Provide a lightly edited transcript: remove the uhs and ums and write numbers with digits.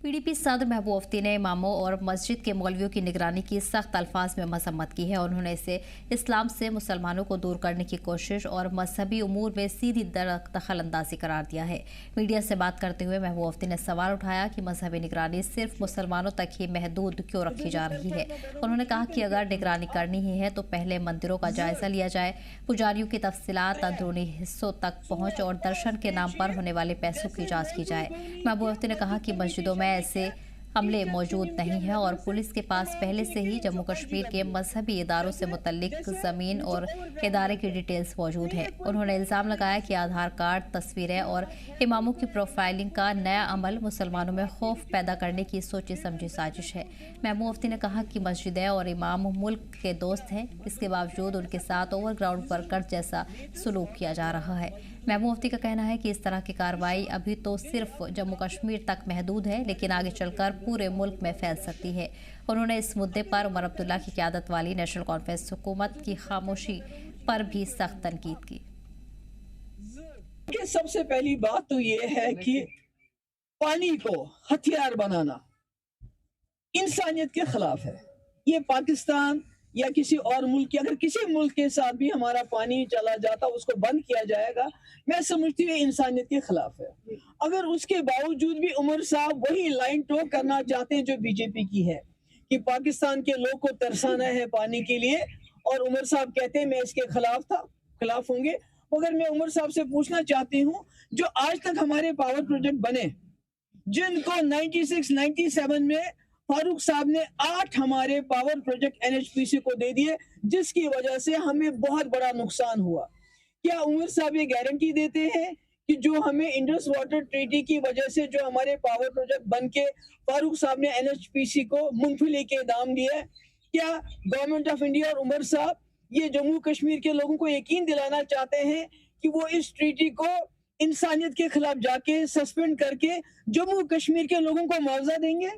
PDP सदर महबूब मुफ्ती ने इमामों और मस्जिद के मौलवियों की निगरानी की सख्त अल्फाज में मजम्मत की है। उन्होंने इसे इस्लाम से मुसलमानों को दूर करने की कोशिश और मजहबी उमूर में सीधी दखल अंदाजी करार दिया है। मीडिया से बात करते हुए महबूब मुफ्ती ने सवाल उठाया कि मजहबी निगरानी सिर्फ मुसलमानों तक ही महदूद क्यों रखी जा रही है। उन्होंने कहा कि अगर निगरानी करनी ही है तो पहले मंदिरों का जायजा लिया जाए, पुजारियों की तफसीलात, अंदरूनी हिस्सों तक पहुंच और दर्शन के नाम पर होने वाले पैसों की जांच की जाए। महबूब मुफ्ती ने कहा कि मस्जिदों में ऐसे हमले मौजूद नहीं हैं और पुलिस के पास पहले से ही जम्मू कश्मीर के मजहबी इदारों से मुतल्लिक जमीन और इदारे की डिटेल्स मौजूद है। उन्होंने इल्जाम लगाया कि आधार कार्ड, तस्वीरें और इमामों की प्रोफाइलिंग का नया अमल मुसलमानों में खौफ पैदा करने की सोची समझी साजिश है। महबूब मुफ्ती ने कहा कि मस्जिदें और इमाम मुल्क के दोस्त हैं, इसके बावजूद उनके साथ ओवरग्राउंड वर्कर्स जैसा सलूक किया जा रहा है। महबूब मुफ्ती का कहना है कि इस तरह की कार्रवाई अभी तो सिर्फ जम्मू कश्मीर तक महदूद है, लेकिन आगे चलकर पूरे मुल्क में फैल सकती है। उन्होंने इस मुद्दे पर उमर अब्दुल्ला की क़यादत वाली नेशनल कॉन्फ्रेंस हुकूमत की खामोशी पर भी सख्त तनकीद की। सबसे पहली बात तो ये है कि पानी को हथियार बनाना इंसानियत के खिलाफ है। ये पाकिस्तान या किसी और मुल्क के, अगर किसी मुल्क के साथ भी हमारा पानी चला जाता, उसको बंद किया जाएगा, मैं समझती हूँ इंसानियत के खिलाफ है। अगर उसके बावजूद भी उमर साहब वही लाइन टॉक करना चाहते हैं जो बीजेपी की है कि पाकिस्तान के लोग को तरसाना है पानी के लिए, और उमर साहब कहते हैं मैं इसके खिलाफ होंगे। मगर मैं उमर साहब से पूछना चाहती हूँ, जो आज तक हमारे पावर प्रोजेक्ट बने, जिनको 96-97 में फारूक साहब ने 8 हमारे पावर प्रोजेक्ट एनएचपीसी को दे दिए, जिसकी वजह से हमें बहुत बड़ा नुकसान हुआ। क्या उमर साहब ये गारंटी देते हैं कि जो हमें इंडस वाटर ट्रीटी की वजह से जो हमारे पावर प्रोजेक्ट बन के फारूक साहब ने एनएचपीसी को मूंगफली के दाम दिए, क्या गवर्नमेंट ऑफ इंडिया और उमर साहब ये जम्मू कश्मीर के लोगों को यकीन दिलाना चाहते हैं कि वो इस ट्रीटी को इंसानियत के खिलाफ जाके सस्पेंड करके जम्मू कश्मीर के लोगों को मुआवजा देंगे?